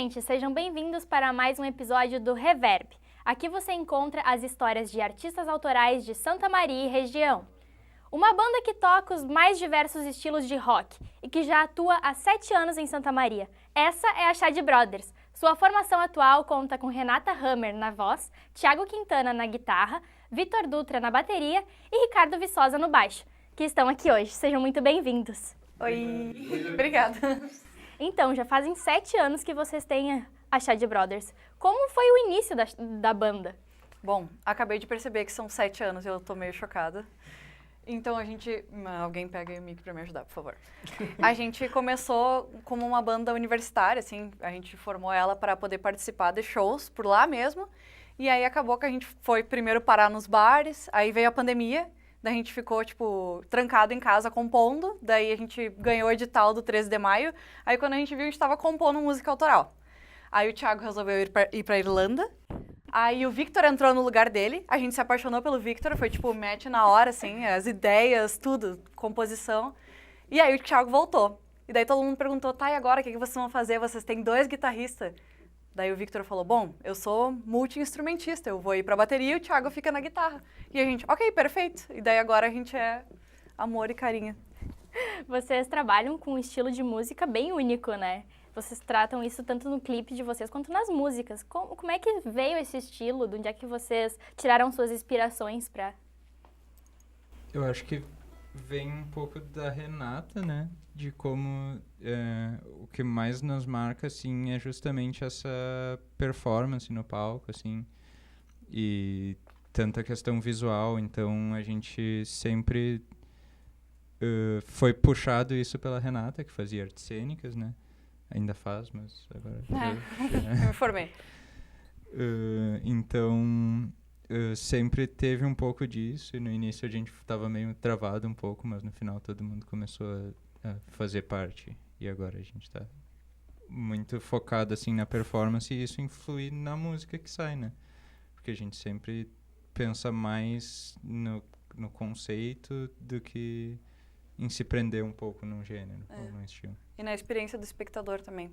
gente! Sejam bem-vindos para mais um episódio do Reverb. Aqui você encontra as histórias de artistas autorais de Santa Maria e região. Uma banda que toca os mais diversos estilos de rock e que já atua há 7 anos em Santa Maria. Essa é a Chad Brothers. Sua formação atual conta com Renata Hammer na voz, Thiago Quintana na guitarra, Vitor Dutra na bateria e Ricardo Viçosa no baixo, que estão aqui hoje. Sejam muito bem-vindos. Oi, obrigada. Então, já fazem 7 anos que vocês têm a Chad Brothers. Como foi o início da banda? Bom, acabei de perceber que são 7 anos e eu tô meio chocada. Então a gente... Alguém pega o mic pra me ajudar, por favor. A gente começou como uma banda universitária, assim. A gente formou ela para poder participar de shows por lá mesmo. E aí acabou que a gente foi primeiro parar nos bares, aí veio a pandemia. Daí a gente ficou, tipo, trancado em casa compondo. Daí a gente ganhou o edital do 13 de maio. Aí quando a gente viu, a gente tava compondo música autoral. Aí o Thiago resolveu ir pra Irlanda. Aí o Victor entrou no lugar dele. A gente se apaixonou pelo Victor. Foi, tipo, match na hora, assim. As ideias, tudo, composição. E aí o Thiago voltou. E daí todo mundo perguntou, tá, e agora? O que vocês vão fazer? Vocês têm 2 guitarristas. Daí o Victor falou, bom, eu sou multi-instrumentista, eu vou ir pra bateria e o Thiago fica na guitarra. E a gente, ok, perfeito. E daí agora a gente é amor e carinho. Vocês trabalham com um estilo de música bem único, né? Vocês tratam isso tanto no clipe de vocês quanto nas músicas. Como é que veio esse estilo? De onde é que vocês tiraram suas inspirações pra... Eu acho que vem um pouco da Renata, né? De como o que mais nos marca, assim, é justamente essa performance no palco, assim, e tanta questão visual. Então a gente sempre foi puxado isso pela Renata, que fazia artes cênicas, né? Ainda faz, mas agora... Eu me formei. Então... sempre teve um pouco disso, e no início a gente estava meio travado um pouco, mas no final todo mundo começou a fazer parte. E agora a gente está muito focado assim na performance, e isso influi na música que sai, né? Porque a gente sempre pensa mais no conceito do que em se prender um pouco num gênero ou num estilo. E na experiência do espectador também.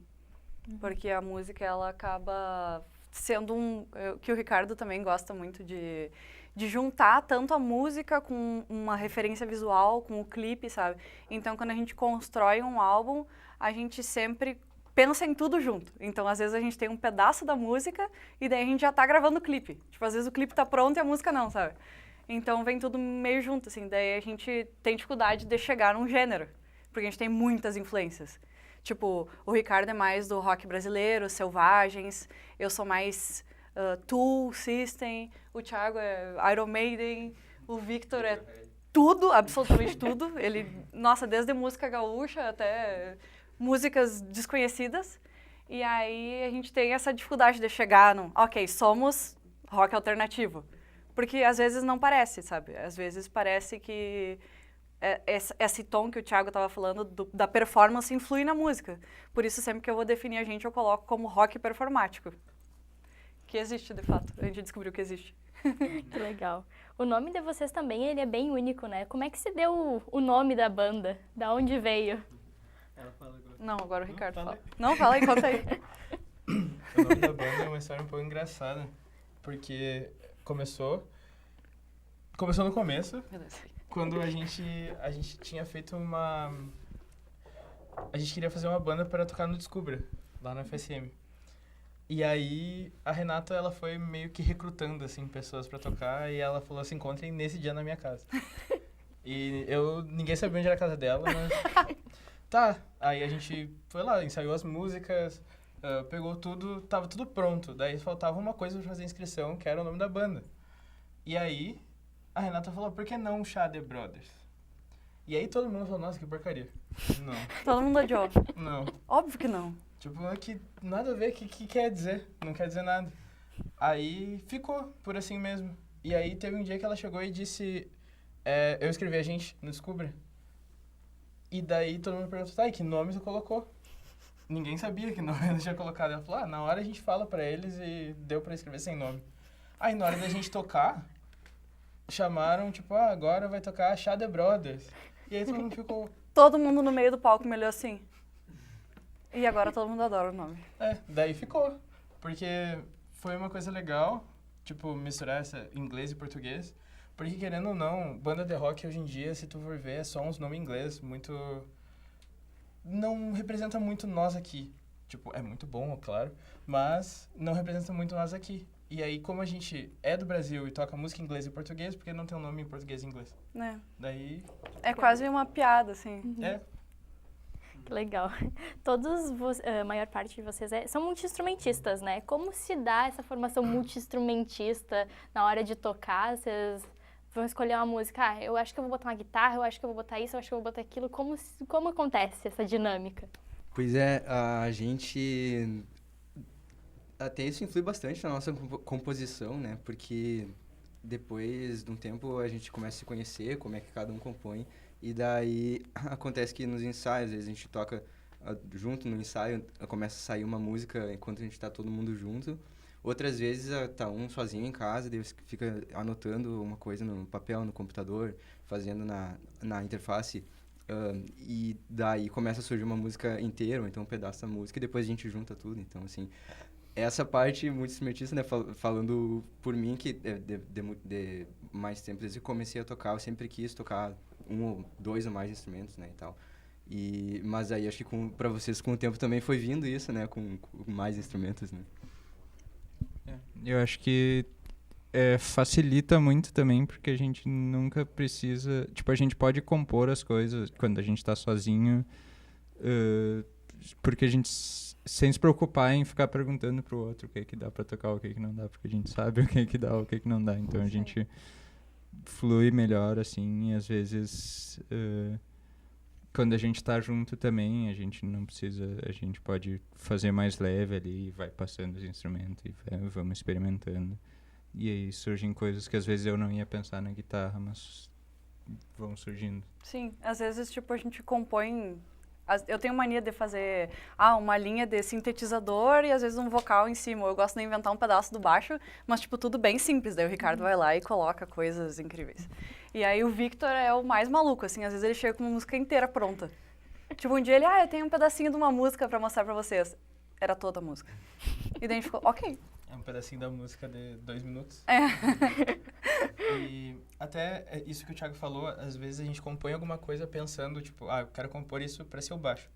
Porque a música, ela acaba... sendo que o Ricardo também gosta muito de juntar tanto a música com uma referência visual, com o clipe, sabe? Então, quando a gente constrói um álbum, a gente sempre pensa em tudo junto. Então, às vezes, a gente tem um pedaço da música e daí a gente já tá gravando o clipe. Tipo, às vezes o clipe tá pronto e a música não, sabe? Então, vem tudo meio junto, assim. Daí a gente tem dificuldade de chegar num gênero, porque a gente tem muitas influências. Tipo, o Ricardo é mais do rock brasileiro, Selvagens, eu sou mais Tool, System, o Thiago é Iron Maiden, o Victor é tudo, absolutamente tudo. Ele, nossa, desde música gaúcha até músicas desconhecidas. E aí a gente tem essa dificuldade de chegar no, ok, somos rock alternativo. Porque às vezes não parece, sabe? Às vezes parece que... esse tom que o Thiago estava falando da performance influi na música. Por isso, sempre que eu vou definir a gente, eu coloco como rock performático. Que existe, de fato. A gente descobriu que existe. Que legal. O nome de vocês também, ele é bem único, né? Como é que se deu o nome da banda? Da onde veio? Ela fala agora. Não, agora o Ricardo fala fala. Não, fala aí, conta aí. O nome da banda é uma história um pouco engraçada, porque começou no começo, quando a gente tinha feito uma... A gente queria fazer uma banda para tocar no Descubra, lá na FSM. E aí, a Renata, ela foi meio que recrutando, assim, pessoas para tocar, e ela falou, se encontrem nesse dia na minha casa. E ninguém sabia onde era a casa dela, mas... Tá, aí a gente foi lá, ensaiou as músicas, pegou tudo, tava tudo pronto. Daí faltava uma coisa para fazer a inscrição, que era o nome da banda. E aí... A Renata falou, por que não Chad Brothers? E aí todo mundo falou, nossa, que porcaria. Não. Todo mundo odiou. Não. Óbvio que não. Tipo, que nada a ver, que quer dizer? Não quer dizer nada. Aí ficou por assim mesmo. E aí teve um dia que ela chegou e disse, eu escrevi a gente no Descubra. E daí todo mundo perguntou, tá, e que nome você colocou? Ninguém sabia que nome ela tinha colocado. Ela falou, na hora a gente fala pra eles e deu pra escrever sem nome. Aí na hora da gente tocar... chamaram, tipo, agora vai tocar a Chad Brothers. E aí todo mundo ficou... Todo mundo no meio do palco me olhou assim. E agora todo mundo adora o nome. Daí ficou. Porque foi uma coisa legal, tipo, misturar inglês e português. Porque, querendo ou não, banda de rock hoje em dia, se tu for ver, é só uns nomes em inglês, muito... Não representa muito nós aqui. Tipo, é muito bom, claro, mas não representa muito nós aqui. E aí, como a gente é do Brasil e toca música em inglês e português, por que não tem um nome em português e inglês? Daí... É quase uma piada, assim. Que legal. A maior parte de vocês são multi-instrumentistas, né? Como se dá essa formação multi-instrumentista na hora de tocar? Vocês vão escolher uma música, eu acho que eu vou botar uma guitarra, eu acho que eu vou botar isso, eu acho que eu vou botar aquilo. Como acontece essa dinâmica? Pois é, a gente... Até isso influi bastante na nossa composição, né? Porque depois de um tempo a gente começa a se conhecer, como é que cada um compõe. E daí acontece que nos ensaios, às vezes a gente toca junto no ensaio, começa a sair uma música enquanto a gente tá todo mundo junto. Outras vezes tá um sozinho em casa, daí fica anotando uma coisa no papel, no computador, fazendo na interface. E daí começa a surgir uma música inteira, ou então um pedaço da música, e depois a gente junta tudo. Então, assim, essa parte muito instrumentista, né, falando por mim, que de mais tempo, desde que comecei a tocar, eu sempre quis tocar 1 ou 2 ou mais instrumentos, né, e tal. Mas aí, acho que para vocês, com o tempo, também foi vindo isso, né, com mais instrumentos, né. Eu acho que facilita muito também, porque a gente nunca precisa... Tipo, a gente pode compor as coisas quando a gente tá sozinho, porque a gente... Sem se preocupar em ficar perguntando pro outro o que dá pra tocar, o que não dá, porque a gente sabe o que dá, o que não dá. Então a gente flui melhor, assim, e às vezes quando a gente tá junto também, a gente não precisa, a gente pode fazer mais leve ali, vai passando os instrumentos e vamos experimentando. E aí surgem coisas que às vezes eu não ia pensar na guitarra, mas vão surgindo. Sim, às vezes, tipo, a gente compõe... Eu tenho mania de fazer uma linha de sintetizador e às vezes um vocal em cima. Eu gosto de inventar um pedaço do baixo, mas tipo, tudo bem simples. Daí o Ricardo vai lá e coloca coisas incríveis. E aí o Victor é o mais maluco, assim, às vezes ele chega com uma música inteira pronta. Tipo, um dia ele, eu tenho um pedacinho de uma música pra mostrar pra vocês. Era toda a música. E daí a gente ficou, ok. É um pedacinho da música de 2 minutos. E até isso que o Thiago falou, às vezes a gente compõe alguma coisa pensando, tipo, eu quero compor isso pra ser o baixo.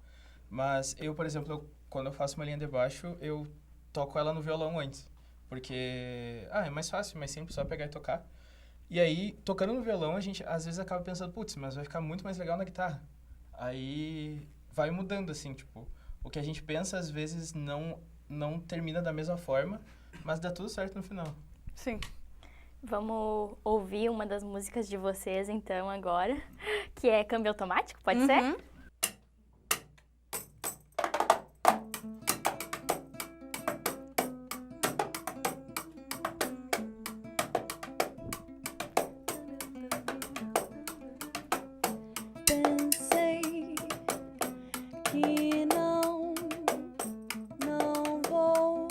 Mas eu, por exemplo, quando eu faço uma linha de baixo, eu toco ela no violão antes. Porque, é mais fácil, mais simples, só pegar e tocar. E aí, tocando no violão, a gente às vezes acaba pensando, putz, mas vai ficar muito mais legal na guitarra. Aí vai mudando, assim, tipo, o que a gente pensa às vezes não termina da mesma forma, mas dá tudo certo no final. Sim. Vamos ouvir uma das músicas de vocês, então, agora, que é Câmbio Automático, pode ser? Pensei que não vou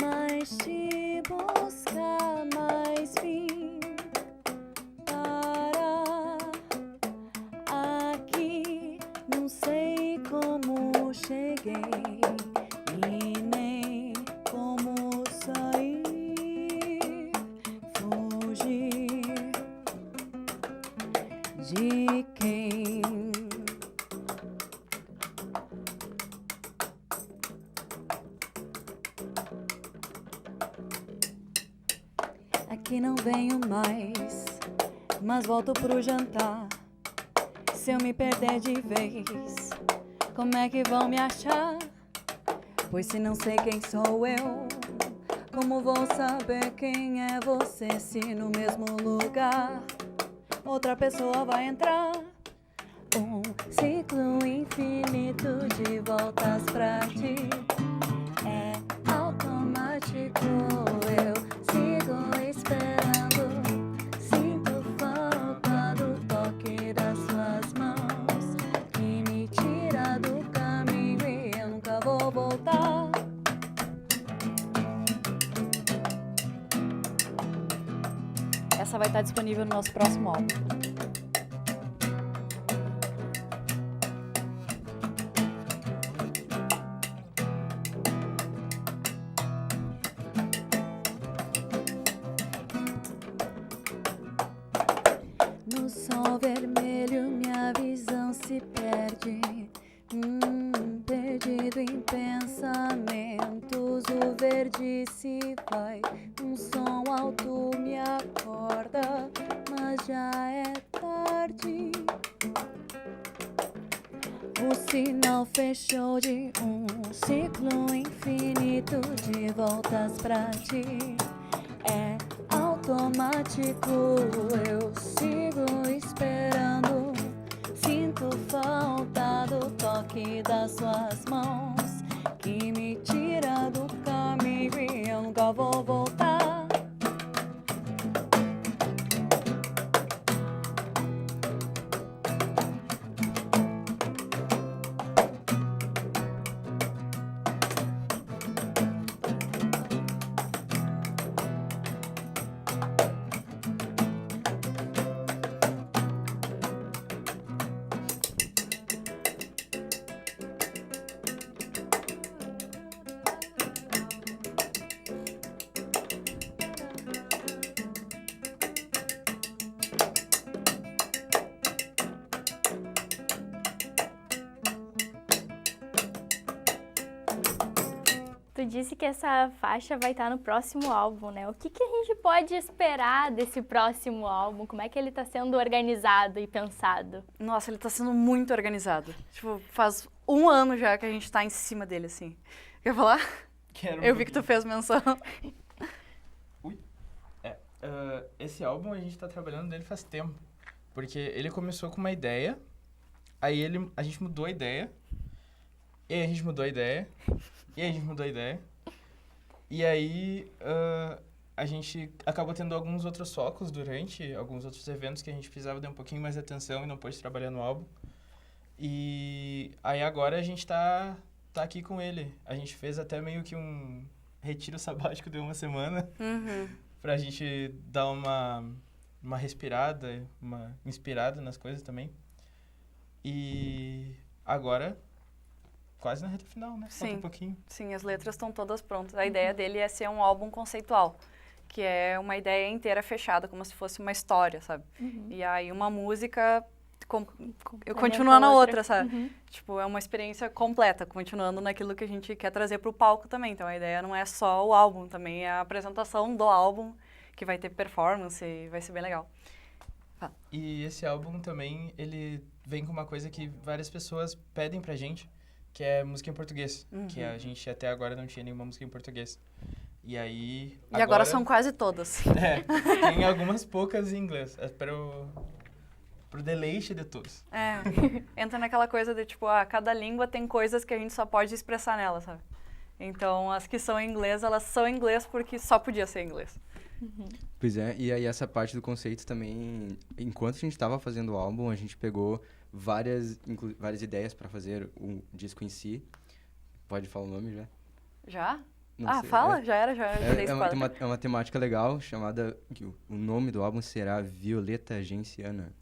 mais te buscar, mas vim parar aqui. Não sei como cheguei e nem como sair, fugir de quem aqui não venho mais, mas volto pro jantar. Se eu me perder de vez, como é que vão me achar? Pois se não sei quem sou eu, como vou saber quem é você? Se no mesmo lugar outra pessoa vai entrar. Um ciclo infinito de voltas pra ti é automático. Eu sigo esperando, sinto falta do toque das suas mãos que me tira do caminho e eu nunca vou voltar. Essa vai estar disponível no nosso próximo álbum. que vai. Um som alto me acorda, mas já é tarde. O sinal fechou de um ciclo infinito de voltas pra ti. É automático, eu sigo esperando. Sinto falta do toque das suas mãos, que me tira do caminho e eu nunca vou voltar. Tu disse que essa faixa vai estar no próximo álbum, né? O que a gente pode esperar desse próximo álbum? Como é que ele está sendo organizado e pensado? Nossa, ele tá sendo muito organizado. Tipo, faz 1 ano já que a gente tá em cima dele, assim. Quer falar? Quero Eu vi que tu fez menção. Esse álbum a gente tá trabalhando nele faz tempo. Porque ele começou com uma ideia, aí a gente mudou a ideia, e aí a gente mudou a ideia, e aí a gente mudou a ideia. E aí a gente acabou tendo alguns outros focos durante alguns outros eventos que a gente precisava dar um pouquinho mais de atenção e não pôde trabalhar no álbum. E aí agora a gente tá aqui com ele. A gente fez até meio que um retiro sabático de 1 semana. Uhum. Pra gente dar uma respirada, uma inspirada nas coisas também. E agora, quase na reta final, né? Falta Sim. um pouquinho. Sim, as letras estão todas prontas. A ideia dele é ser um álbum conceitual, que é uma ideia inteira fechada, como se fosse uma história, sabe? E aí uma música continua na outra, sabe? Tipo, é uma experiência completa, continuando naquilo que a gente quer trazer pro palco também. Então a ideia não é só o álbum, também é a apresentação do álbum, que vai ter performance e vai ser bem legal. E esse álbum também, ele vem com uma coisa que várias pessoas pedem pra gente, que é música em português. Que a gente até agora não tinha nenhuma música em português. E aí... E agora são quase todas. Tem algumas poucas em inglês. É pro deleite de todos. Entra naquela coisa de, tipo, cada língua tem coisas que a gente só pode expressar nela, sabe? Então, as que são em inglês, elas são em inglês porque só podia ser em inglês. Pois é, e aí essa parte do conceito também, enquanto a gente estava fazendo o álbum, a gente pegou várias ideias para fazer o disco em si. Pode falar o nome já? Já? Não sei, fala? Já era, dei é spoiler. uma temática legal, chamada... O nome do álbum será Violeta Genciana.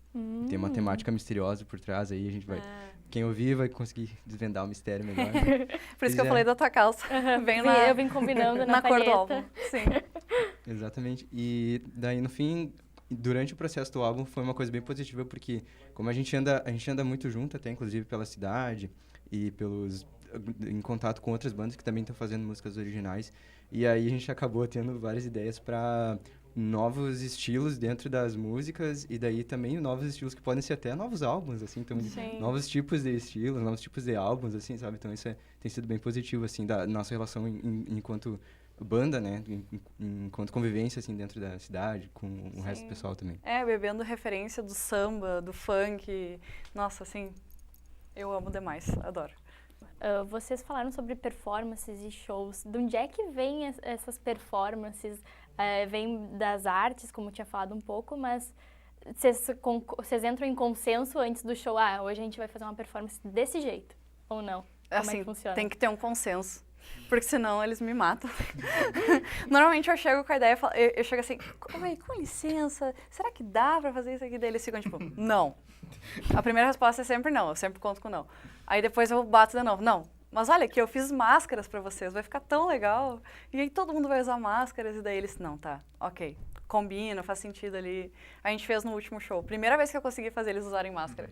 Tem uma temática misteriosa por trás aí, a gente vai... Quem ouvir vai conseguir desvendar o mistério melhor. Por isso que eu falei da tua calça. Eu vim combinando na cor do palheta. álbum. Sim. Exatamente. E daí, no fim, durante o processo do álbum, foi uma coisa bem positiva, porque como a gente anda muito junto, até inclusive pela cidade e em contato com outras bandas que também estão fazendo músicas originais. E aí a gente acabou tendo várias ideias para novos estilos dentro das músicas e daí também novos estilos que podem ser até novos álbuns, assim, então novos tipos de estilos, novos tipos de álbuns, assim, sabe? Então isso tem sido bem positivo, assim, da nossa relação enquanto banda, né? Enquanto convivência, assim, dentro da cidade, com o resto do pessoal também. Bebendo referência do samba, do funk. Nossa, assim, eu amo demais, adoro. Vocês falaram sobre performances e shows. De onde é que vêm essas performances? Vem das artes, como eu tinha falado um pouco, mas vocês entram em consenso antes do show? Hoje a gente vai fazer uma performance desse jeito, ou não? Como Assim, é que funciona? tem que ter um consenso, porque senão eles me matam. Normalmente eu chego com a ideia, eu chego assim, oi, com licença, será que dá pra fazer isso aqui? Daí eles ficam tipo, não. A primeira resposta é sempre não, eu sempre conto com não. Aí depois eu bato de novo, não. Mas olha que eu fiz máscaras pra vocês, vai ficar tão legal. E aí todo mundo vai usar máscaras e daí eles, não, tá, ok, combina, faz sentido ali. A gente fez no último show, primeira vez que eu consegui fazer eles usarem máscara.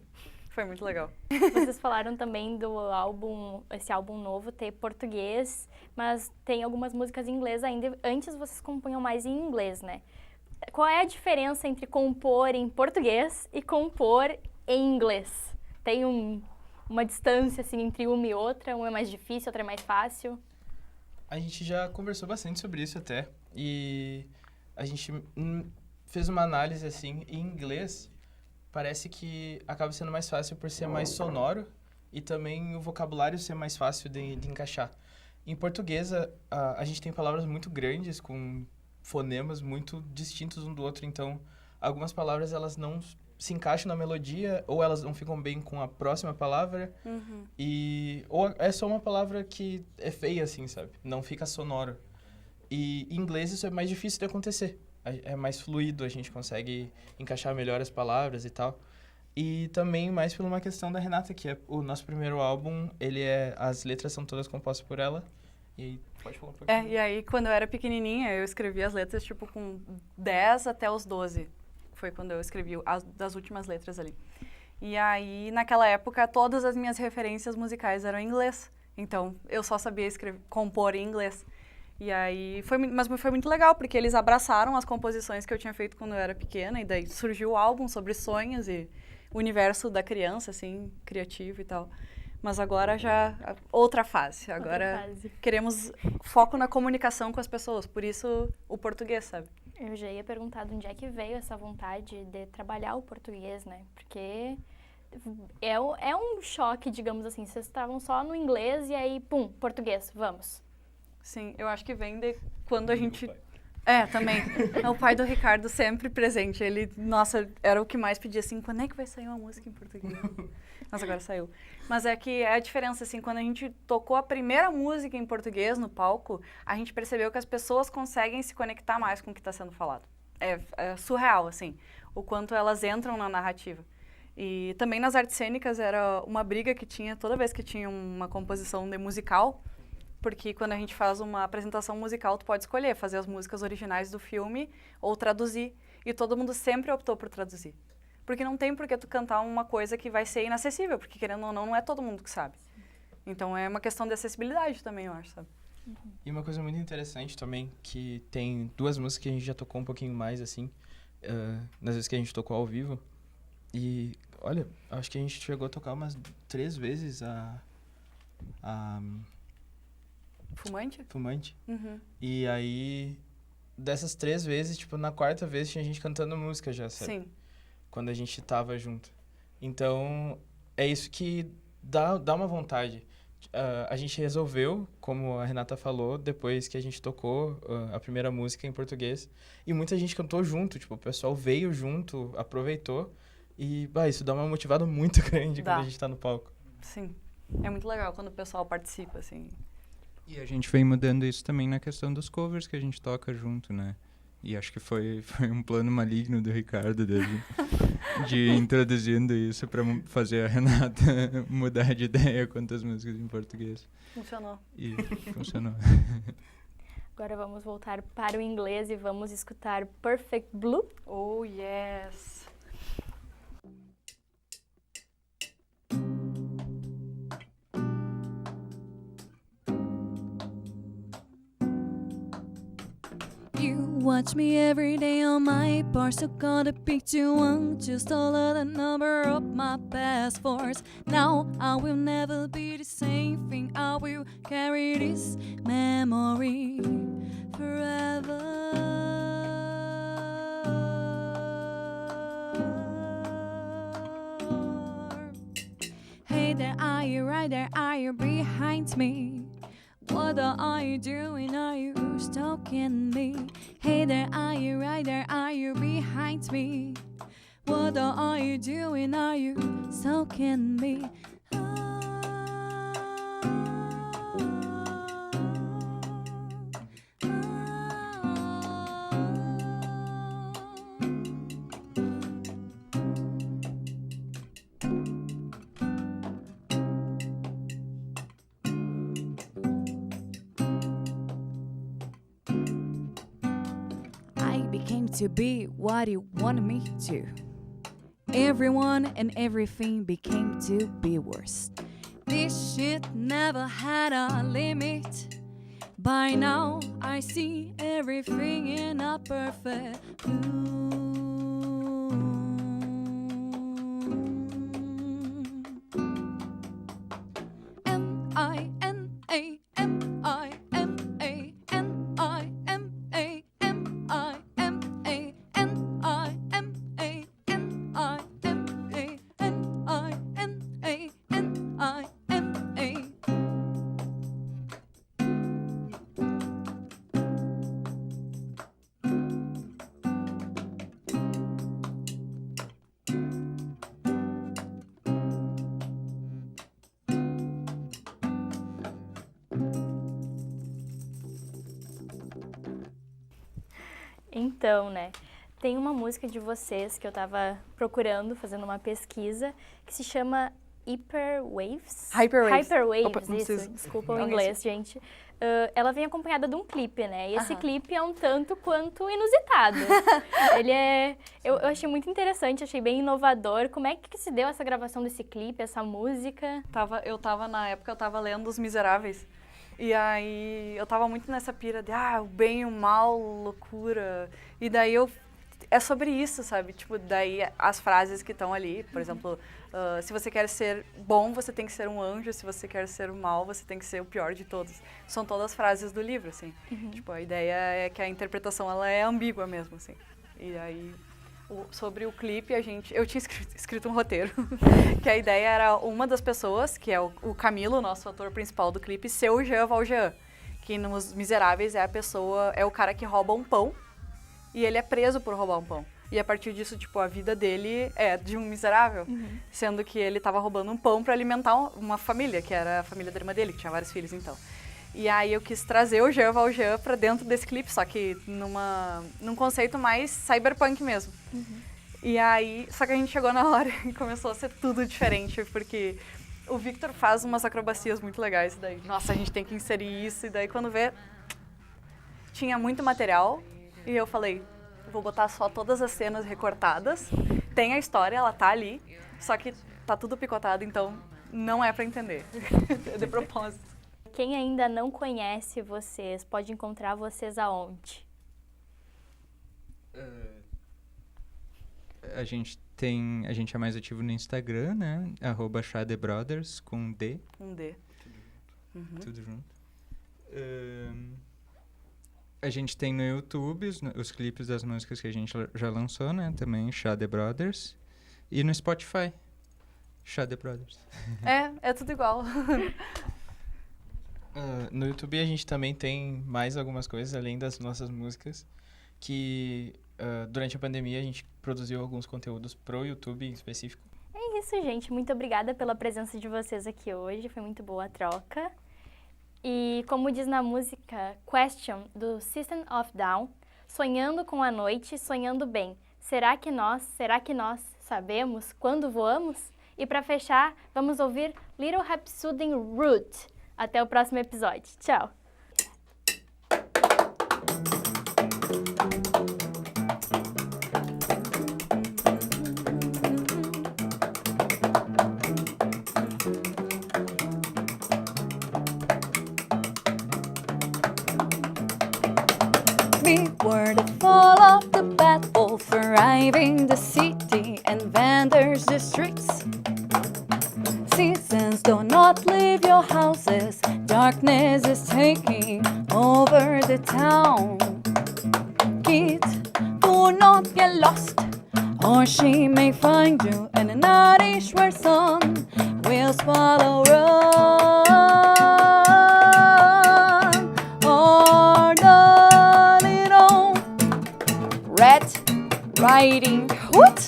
Foi muito legal. Vocês falaram também do álbum, esse álbum novo ter português, mas tem algumas músicas em inglês ainda. Antes vocês compunham mais em inglês, né? Qual é a diferença entre compor em português e compor em inglês? Tem uma distância assim entre uma e outra? Uma é mais difícil, outra é mais fácil? A gente já conversou bastante sobre isso até. E a gente fez uma análise assim, em inglês, parece que acaba sendo mais fácil por ser mais sonoro e também o vocabulário ser mais fácil de encaixar. Em português, a gente tem palavras muito grandes, com fonemas muito distintos um do outro, então algumas palavras elas não se encaixam na melodia ou elas não ficam bem com a próxima palavra ou é só uma palavra que é feia, assim, sabe? Não fica sonoro. E em inglês isso é mais difícil de acontecer. É mais fluido, a gente consegue encaixar melhor as palavras e tal. E também mais por uma questão da Renata, que é o nosso primeiro álbum, as letras são todas compostas por ela. E aí, pode falar um pouquinho. E aí, quando eu era pequenininha, eu escrevia as letras, tipo, com 10 até os 12. Foi quando eu escrevi das últimas letras ali. E aí, naquela época, todas as minhas referências musicais eram em inglês. Então, eu só sabia compor em inglês. E aí, mas foi muito legal, porque eles abraçaram as composições que eu tinha feito quando eu era pequena, e daí surgiu o álbum sobre sonhos e o universo da criança, assim, criativo e tal. Mas agora já outra fase. Agora queremos foco na comunicação com as pessoas, por isso o português, sabe? Eu já ia perguntar de onde é que veio essa vontade de trabalhar o português, né? Porque é um choque, digamos assim, vocês estavam só no inglês e aí, pum, português, vamos. Sim, eu acho que vem de quando a gente... Também. O pai do Ricardo sempre presente. Ele, nossa, era o que mais pedia, assim, quando é que vai sair uma música em português? Mas agora saiu. Mas é que é a diferença, assim, quando a gente tocou a primeira música em português no palco, a gente percebeu que as pessoas conseguem se conectar mais com o que está sendo falado. É surreal, assim, o quanto elas entram na narrativa. E também nas artes cênicas era uma briga que tinha toda vez que tinha uma composição de musical, porque quando a gente faz uma apresentação musical, tu pode escolher fazer as músicas originais do filme ou traduzir. E todo mundo sempre optou por traduzir. Porque não tem por que tu cantar uma coisa que vai ser inacessível, porque querendo ou não é todo mundo que sabe. Então é uma questão de acessibilidade também, eu acho, sabe? E uma coisa muito interessante também, que tem duas músicas que a gente já tocou um pouquinho mais, assim, nas vezes que a gente tocou ao vivo. E, olha, acho que a gente chegou a tocar umas 3 vezes a Fumante? Fumante. Uhum. E aí, dessas 3 vezes, tipo, na 4ª vez tinha gente cantando música já, sabe? Sim. Quando a gente tava junto. Então, é isso que dá uma vontade. A gente resolveu, como a Renata falou, depois que a gente tocou a primeira música em português. E muita gente cantou junto, tipo, o pessoal veio junto, aproveitou. E, isso dá uma motivada muito grande quando a gente tá no palco. Sim. É muito legal quando o pessoal participa, assim. E a gente vem mudando isso também na questão dos covers que a gente toca junto, né? E acho que foi um plano maligno do Ricardo de ir introduzindo isso para fazer a Renata mudar de ideia quanto às músicas em português. Funcionou. E funcionou. Agora vamos voltar para o inglês e vamos escutar Perfect Blue. Oh, yes! Watch me every day on my bar, so gotta pick you one, just a little number of my passports. Now I will never be the same thing. I will carry this memory forever. Hey there, are you right there? Are you behind me? What are you doing? Are you stalking me? Hey there, are you right there? Are you behind me? What are you doing? Are you stalking me? To be what you wanted me to. everyone and everything became to be worse. This shit never had a limit. By now I see everything in a perfect blue. Então, né, tem uma música de vocês que eu tava procurando, fazendo uma pesquisa, que se chama Hyperwaves. Hyperwaves, Opa, não isso, precisa. desculpa o inglês, gente. Ela vem acompanhada de um clipe, né, e esse clipe é um tanto quanto inusitado. Ele é... Eu achei muito interessante, achei bem inovador. Como é que se deu essa gravação desse clipe, essa música? Na época, eu tava lendo Os Miseráveis. E aí, eu tava muito nessa pira de, o bem e o mal, loucura. E daí, é sobre isso, sabe? Tipo, daí as frases que estão ali, por exemplo, se você quer ser bom, você tem que ser um anjo. Se você quer ser o mal, você tem que ser o pior de todos. São todas frases do livro, assim. Tipo, a ideia é que a interpretação, ela é ambígua mesmo, assim. E aí... Sobre o clipe, eu tinha escrito um roteiro, que a ideia era uma das pessoas, que é o Camilo, nosso ator principal do clipe, ser o Jean Valjean, que nos Miseráveis é o cara que rouba um pão, e ele é preso por roubar um pão. E a partir disso, tipo, a vida dele é de um miserável, sendo que ele estava roubando um pão para alimentar uma família, que era a família da irmã dele, que tinha vários filhos, então. E aí eu quis trazer o Jean Valjean pra dentro desse clipe, só que num conceito mais cyberpunk mesmo. E aí, só que a gente chegou na hora e começou a ser tudo diferente, porque o Victor faz umas acrobacias muito legais, e daí, nossa, a gente tem que inserir isso, e daí quando vê, tinha muito material, e eu falei, vou botar só todas as cenas recortadas, tem a história, ela tá ali, só que tá tudo picotado, então não é pra entender, de propósito. Quem ainda não conhece vocês, pode encontrar vocês aonde? A gente é mais ativo no Instagram, né? @ShadeBrothers, com D. Um D. Tudo junto. A gente tem no YouTube os clipes das músicas que a gente já lançou, né? Também, Shade Brothers. E no Spotify, Shade Brothers. É tudo igual. No YouTube a gente também tem mais algumas coisas, além das nossas músicas, que durante a pandemia a gente produziu alguns conteúdos pro YouTube em específico. É isso, gente. Muito obrigada pela presença de vocês aqui hoje. Foi muito boa a troca. E como diz na música Question, do System of a Down, sonhando com a noite, sonhando bem. Será que nós sabemos quando voamos? E para fechar, vamos ouvir Little Rhapsody in Root. Até o próximo episódio. Tchau! We were the fall of the bad wolf, arriving the city and vanders the streets. Seasons do not leave your houses, darkness is taking over the town. Kids, do not get lost, or she may find you in a night where sun will swallow run. Or the little Red Riding Hood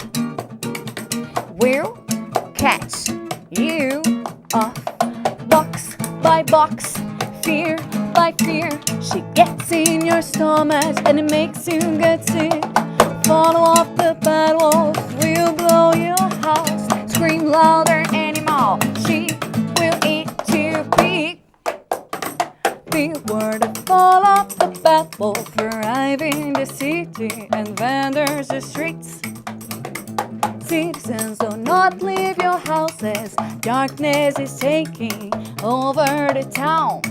will catch you off box by box, fear by fear. She gets in your stomach and it makes you get sick. Follow off the bad wolf, will blow your house. Scream louder animal, she will eat you big. Beware the fall of the bad wolf, arriving the city and vanders the streets. Citizens, do not leave your houses. Darkness is taking over the town.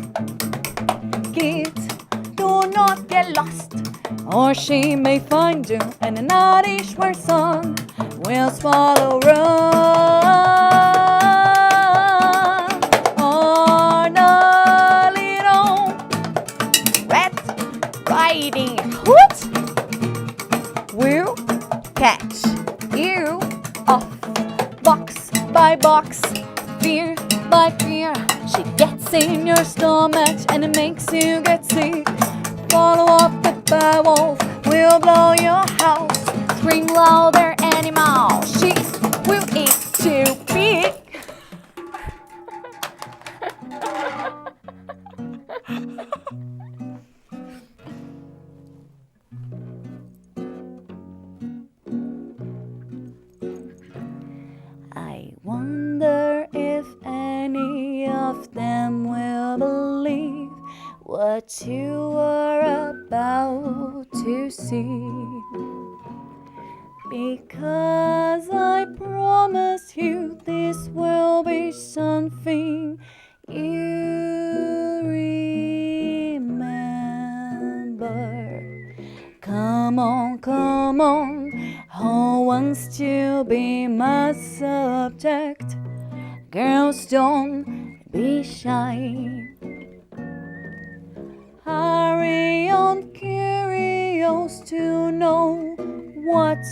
Kids, do not get lost, or she may find you, and the night where sun will swallow run. On a little Red Riding Hood will catch you off, box by box, fear by fear. She gets in your stomach and it makes you get sick. Follow up the bad wolf will blow your house. Scream louder, animal. She will eat you big. I wonder if any of them will believe what you are about to see. Because I promise you this will be something you remember. Come on, who wants to be my subject? Girls, don't be shy. Hurry on, curious to know what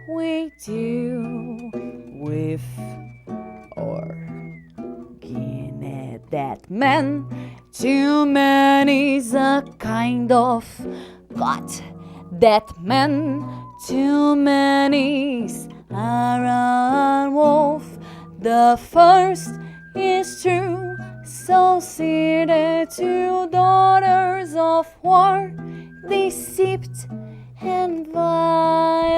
we do with or at that man. Too many's a kind of got that man. Too many's are a wolf. The first is true, so see the two daughters of war, deceived and violence.